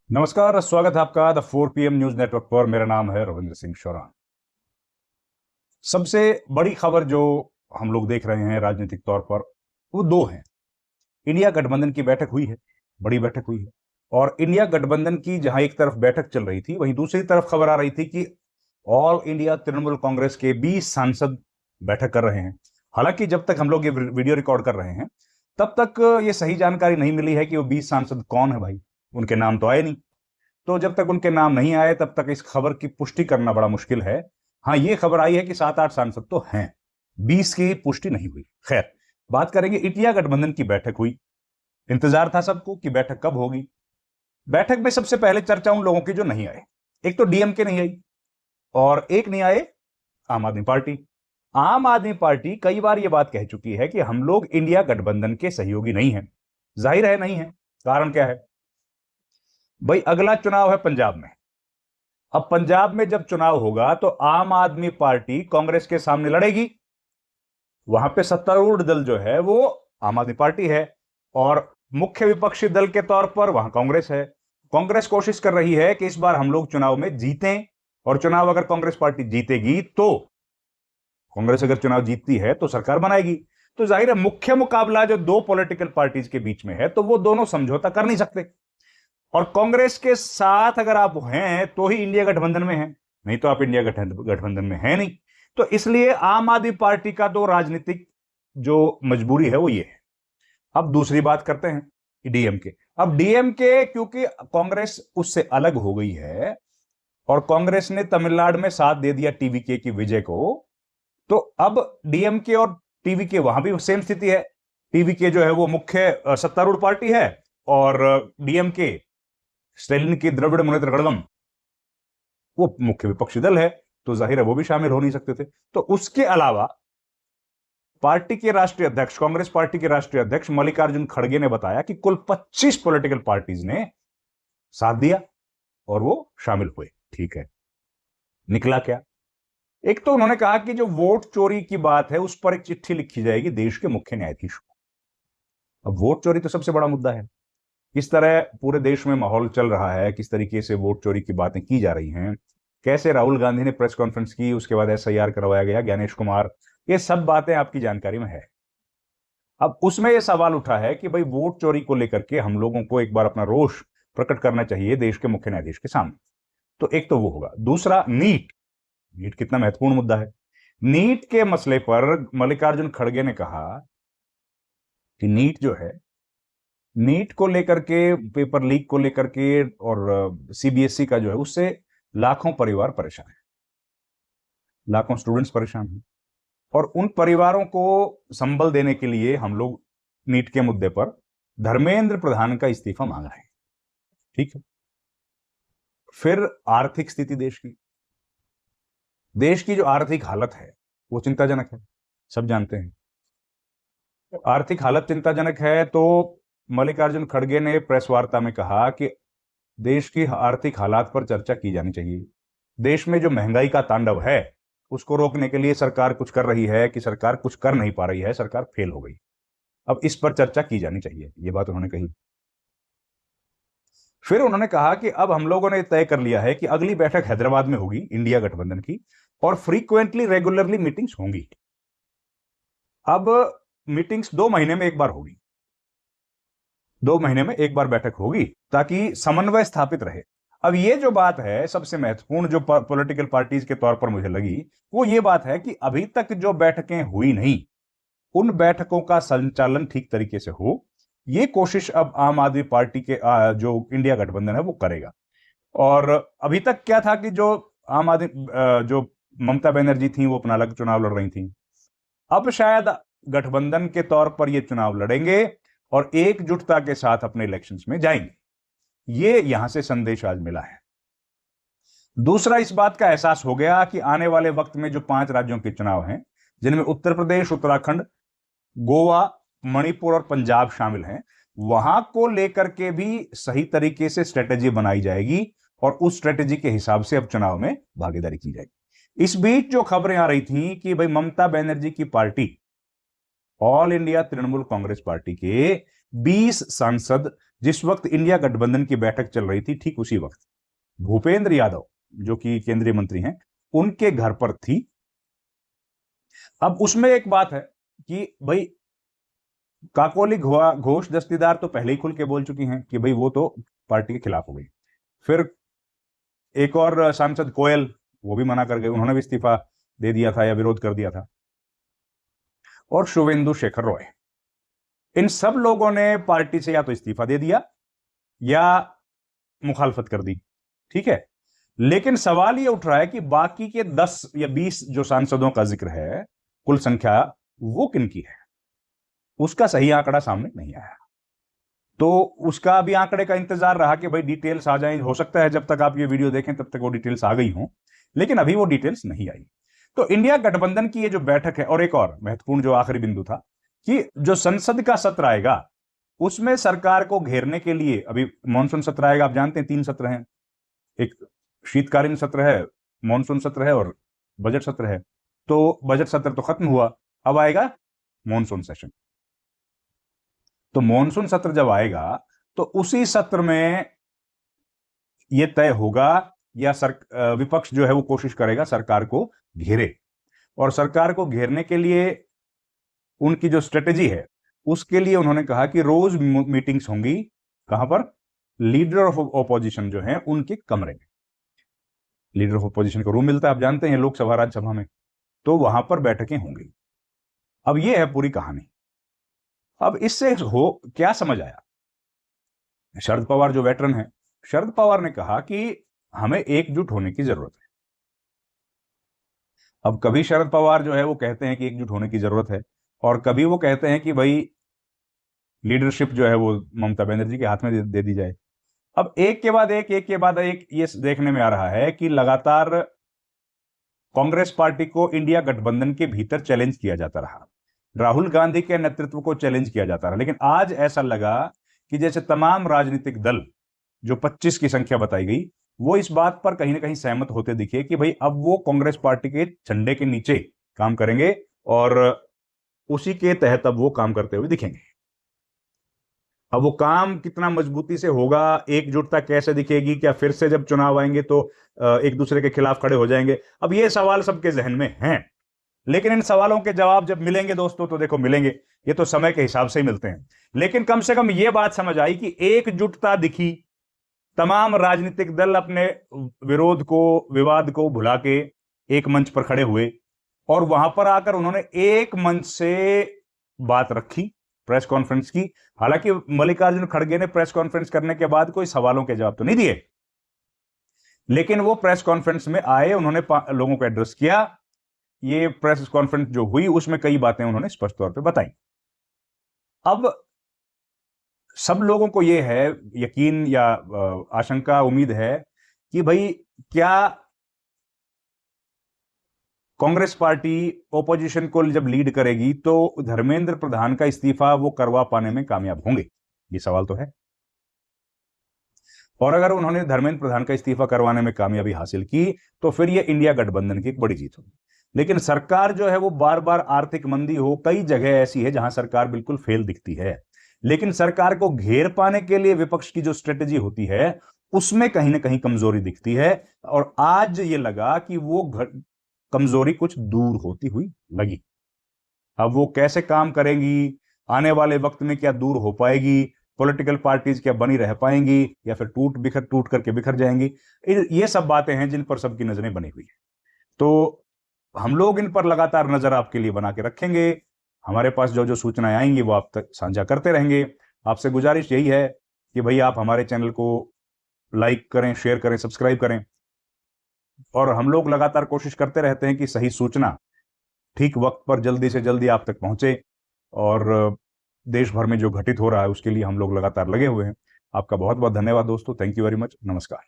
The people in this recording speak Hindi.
नमस्कार, स्वागत है आपका द 4 PM न्यूज नेटवर्क पर। मेरा नाम है रविंद्र सिंह शौरान। सबसे बड़ी खबर जो हम लोग देख रहे हैं राजनीतिक तौर पर वो दो हैं। इंडिया गठबंधन की बैठक हुई है, बड़ी बैठक हुई है। और इंडिया गठबंधन की जहां एक तरफ बैठक चल रही थी, वहीं दूसरी तरफ खबर आ रही थी कि ऑल इंडिया तृणमूल कांग्रेस के 20 सांसद बैठक कर रहे हैं। हालांकि जब तक हम लोग ये वीडियो रिकॉर्ड कर रहे हैं तब तक ये सही जानकारी नहीं मिली है कि वो 20 सांसद कौन है भाई। उनके नाम तो आए नहीं। तो जब तक उनके नाम नहीं आए तब तक इस खबर की पुष्टि करना बड़ा मुश्किल है। हाँ, ये खबर आई है कि 7-8 सांसद तो हैं, 20 की पुष्टि नहीं हुई। खैर, बात करेंगे। इंडिया गठबंधन की बैठक हुई। इंतजार था सबको कि बैठक कब होगी। बैठक में सबसे पहले चर्चा उन लोगों की जो नहीं आए। एक तो डीएमके नहीं आई और एक नहीं आए आम आदमी पार्टी। आम आदमी पार्टी कई बार यह बात कह चुकी है कि हम लोग इंडिया गठबंधन के सहयोगी नहीं हैं। जाहिर है नहीं है। कारण क्या है भाई? अगला चुनाव है पंजाब में। अब पंजाब में जब चुनाव होगा तो आम आदमी पार्टी कांग्रेस के सामने लड़ेगी। वहां पे सत्तारूढ़ दल जो है वो आम आदमी पार्टी है और मुख्य विपक्षी दल के तौर पर वहां कांग्रेस है। कांग्रेस कोशिश कर रही है कि इस बार हम लोग चुनाव में जीतें, और चुनाव अगर कांग्रेस पार्टी जीतेगी तो कांग्रेस अगर चुनाव जीतती है तो सरकार बनाएगी। तो जाहिर है मुख्य मुकाबला जो दो पॉलिटिकल पार्टीज के बीच में है, तो वो दोनों समझौता कर नहीं सकते। और कांग्रेस के साथ अगर आप हैं तो ही इंडिया गठबंधन में हैं, नहीं तो आप इंडिया गठबंधन में हैं नहीं। तो इसलिए आम आदमी पार्टी का तो राजनीतिक जो मजबूरी है वो ये है। अब दूसरी बात करते हैं डीएमके। अब डीएमके क्योंकि कांग्रेस उससे अलग हो गई है और कांग्रेस ने तमिलनाडु में साथ दे दिया टीवीके की विजय को, तो अब डीएमके और टीवीके वहां भी सेम स्थिति है। टीवीके जो है वो मुख्य सत्तारूढ़ पार्टी है और डीएमके स्टालिन की द्रविड़ मुनेत्र कड़गम वो मुख्य विपक्षी दल है। तो जाहिर है वो भी शामिल हो नहीं सकते थे। तो उसके अलावा पार्टी के राष्ट्रीय अध्यक्ष, कांग्रेस पार्टी के राष्ट्रीय अध्यक्ष मल्लिकार्जुन खड़गे ने बताया कि कुल 25 पॉलिटिकल पार्टीज ने साथ दिया और वो शामिल हुए। ठीक है, निकला क्या? एक तो उन्होंने कहा कि जो वोट चोरी की बात है उस पर एक चिट्ठी लिखी जाएगी देश के मुख्य न्यायाधीश को। अब वोट चोरी तो सबसे बड़ा मुद्दा है। किस तरह पूरे देश में माहौल चल रहा है, किस तरीके से वोट चोरी की बातें की जा रही हैं, कैसे राहुल गांधी ने प्रेस कॉन्फ्रेंस की, उसके बाद एसआईआर करवाया गया, ज्ञानेश कुमार, ये सब बातें आपकी जानकारी में है। अब उसमें यह सवाल उठा है कि भाई वोट चोरी को लेकर के हम लोगों को एक बार अपना रोष प्रकट करना चाहिए देश के मुख्य न्यायाधीश के सामने। तो एक तो वो होगा। दूसरा, नीट। नीट कितना महत्वपूर्ण मुद्दा है। नीट के मसले पर मल्लिकार्जुन खड़गे ने कहा कि नीट जो है, नीट को लेकर के, पेपर लीक को लेकर के और सीबीएसई का जो है उससे लाखों परिवार परेशान है, लाखों स्टूडेंट्स परेशान हैं। और उन परिवारों को संबल देने के लिए हम लोग नीट के मुद्दे पर धर्मेंद्र प्रधान का इस्तीफा मांग रहे हैं। ठीक है। फिर आर्थिक स्थिति देश की जो आर्थिक हालत है वो चिंताजनक है, सब जानते हैं। आर्थिक हालत चिंताजनक है तो मल्लिकार्जुन खड़गे ने प्रेस वार्ता में कहा कि देश की आर्थिक हालात पर चर्चा की जानी चाहिए। देश में जो महंगाई का तांडव है उसको रोकने के लिए सरकार कुछ कर रही है कि सरकार कुछ कर नहीं पा रही है, सरकार फेल हो गई। अब इस पर चर्चा की जानी चाहिए, ये बात उन्होंने कही। फिर उन्होंने कहा कि अब हम लोगों ने तय कर लिया है कि अगली बैठक हैदराबाद में होगी इंडिया गठबंधन की, और फ्रीक्वेंटली रेगुलरली मीटिंग्स होंगी। अब मीटिंग्स 2 महीने में एक बार होगी, 2 महीने में एक बार बैठक होगी ताकि समन्वय स्थापित रहे। अब ये जो बात है सबसे महत्वपूर्ण जो पॉलिटिकल पार्टीज के तौर पर मुझे लगी वो ये बात है कि अभी तक जो बैठकें हुई नहीं, उन बैठकों का संचालन ठीक तरीके से हो, ये कोशिश अब आम आदमी पार्टी के जो इंडिया गठबंधन है वो करेगा। और अभी तक क्या था कि जो आम आदमी जो ममता बनर्जी थी वो अपना अलग चुनाव लड़ रही थी। अब शायद गठबंधन के तौर पर ये चुनाव लड़ेंगे और एकजुटता के साथ अपने इलेक्शंस में जाएंगे। ये यहां से संदेश आज मिला है। दूसरा, इस बात का एहसास हो गया कि आने वाले वक्त में जो 5 राज्यों के चुनाव हैं, जिनमें उत्तर प्रदेश, उत्तराखंड, गोवा, मणिपुर और पंजाब शामिल हैं, वहां को लेकर के भी सही तरीके से स्ट्रेटेजी बनाई जाएगी और उस स्ट्रेटेजी के हिसाब से अब चुनाव में भागीदारी की जाएगी। इस बीच जो खबरें आ रही थी कि भाई ममता बनर्जी की party, all India Trinamool Congress party के 20 सांसद जिस वक्त इंडिया गठबंधन की बैठक चल रही थी, ठीक उसी वक्त भूपेंद्र यादव जो कि केंद्रीय मंत्री हैं, उनके घर पर थी। अब उसमें एक बात है कि भाई काकोली घोष दस्तीदार तो पहले ही खुल के बोल चुकी हैं कि भाई वो तो पार्टी के खिलाफ हो गई। फिर एक और सांसद कोयल, वो भी मना कर गए, उन्होंने भी इस्तीफा दे दिया था या विरोध कर दिया था। और शुभेंदु शेखर रॉय, इन सब लोगों ने पार्टी से या तो इस्तीफा दे दिया या मुखालफत कर दी, ठीक है। लेकिन सवाल यह उठ रहा है कि बाकी के 10 या 20 जो सांसदों का जिक्र है, कुल संख्या, वो किनकी है, उसका सही आंकड़ा सामने नहीं आया। तो उसका भी आंकड़े का इंतजार रहा कि भाई डिटेल्स आ जाएं। हो सकता है जब तक आप ये वीडियो देखें तब तक वो डिटेल्स आ गई हों, लेकिन अभी वो डिटेल्स नहीं आई। तो इंडिया गठबंधन की ये जो बैठक है, और एक और महत्वपूर्ण जो आखिरी बिंदु था कि जो संसद का सत्र आएगा उसमें सरकार को घेरने के लिए, अभी मानसून सत्र आएगा, आप जानते हैं 3 सत्र हैं, एक शीतकालीन सत्र है, मानसून सत्र है और बजट सत्र है। तो बजट सत्र तो खत्म हुआ, अब आएगा मानसून सेशन। तो मानसून सत्र जब आएगा तो उसी सत्र में यह तय होगा या विपक्ष जो है वो कोशिश करेगा सरकार को घेरे, और सरकार को घेरने के लिए उनकी जो स्ट्रेटेजी है उसके लिए उन्होंने कहा कि रोज मीटिंग्स होंगी। कहां पर? लीडर ऑफ ऑपोजिशन जो है उनके कमरे में, लीडर ऑफ ऑपोजिशन को रूम मिलता है, आप जानते हैं, लोकसभा राज्यसभा में, तो वहां पर बैठकें होंगी। अब यह है पूरी कहानी। अब इससे हो क्या समझ आया? शरद पवार जो वेटरन है, शरद पवार ने कहा कि हमें एकजुट होने की जरूरत है। अब कभी शरद पवार जो है वो कहते हैं कि एकजुट होने की जरूरत है, और कभी वो कहते हैं कि भाई लीडरशिप जो है वो ममता बनर्जी के हाथ में दे दी जाए। अब एक के बाद एक ये देखने में आ रहा है कि लगातार कांग्रेस पार्टी को इंडिया गठबंधन के भीतर चैलेंज किया जाता रहा, राहुल गांधी के नेतृत्व को चैलेंज किया जाता रहा। लेकिन आज ऐसा लगा कि जैसे तमाम राजनीतिक दल, जो 25 की संख्या बताई गई, वो इस बात पर कहीं ना कहीं सहमत होते दिखे कि भाई अब वो कांग्रेस पार्टी के झंडे के नीचे काम करेंगे और उसी के तहत अब वो काम करते हुए दिखेंगे। अब वो काम कितना मजबूती से होगा, एकजुटता कैसे दिखेगी, क्या फिर से जब चुनाव आएंगे तो एक दूसरे के खिलाफ खड़े हो जाएंगे, अब ये सवाल सबके जहन में हैं। लेकिन इन सवालों के जवाब जब मिलेंगे दोस्तों, तो देखो मिलेंगे, ये तो समय के हिसाब से ही मिलते हैं। लेकिन कम से कम ये बात समझ आई कि एकजुटता दिखी, तमाम राजनीतिक दल अपने विरोध को, विवाद को भुला के एक मंच पर खड़े हुए, और वहां पर आकर उन्होंने एक मंच से बात रखी, प्रेस कॉन्फ्रेंस की। हालांकि मल्लिकार्जुन खड़गे ने प्रेस कॉन्फ्रेंस करने के बाद कोई सवालों के जवाब तो नहीं दिए, लेकिन वो प्रेस कॉन्फ्रेंस में आए, उन्होंने लोगों को एड्रेस किया। ये प्रेस कॉन्फ्रेंस जो हुई उसमें कई बातें उन्होंने स्पष्ट तौर पे बताई। अब सब लोगों को यह है, यकीन या आशंका, उम्मीद है कि भाई क्या कांग्रेस पार्टी ओपोजिशन को जब लीड करेगी तो धर्मेंद्र प्रधान का इस्तीफा वो करवा पाने में कामयाब होंगे? ये सवाल तो है। और अगर उन्होंने धर्मेंद्र प्रधान का इस्तीफा करवाने में कामयाबी हासिल की तो फिर ये इंडिया गठबंधन की एक बड़ी जीत होगी। लेकिन सरकार जो है वो बार बार, आर्थिक मंदी हो, कई जगह ऐसी है जहां सरकार बिल्कुल फेल दिखती है, लेकिन सरकार को घेर पाने के लिए विपक्ष की जो स्ट्रेटेजी होती है उसमें कहीं ना कहीं कमजोरी दिखती है। और आज ये लगा कि वो कमजोरी कुछ दूर होती हुई लगी। अब वो कैसे काम करेंगी, आने वाले वक्त में क्या दूर हो पाएगी, पॉलिटिकल पार्टीज क्या बनी रह पाएंगी या फिर टूट करके बिखर जाएंगी, ये सब बातें हैं जिन पर सबकी नजरें बनी हुई है। तो हम लोग इन पर लगातार नजर आपके लिए बना के रखेंगे। हमारे पास जो जो सूचनाएं आएंगी वो आप तक साझा करते रहेंगे। आपसे गुजारिश यही है कि भाई आप हमारे चैनल को लाइक करें, शेयर करें, सब्सक्राइब करें, और हम लोग लगातार कोशिश करते रहते हैं कि सही सूचना ठीक वक्त पर जल्दी से जल्दी आप तक पहुंचे। और देश भर में जो घटित हो रहा है उसके लिए हम लोग लगातार लगे हुए हैं। आपका बहुत बहुत धन्यवाद दोस्तों। Thank you very much. नमस्कार।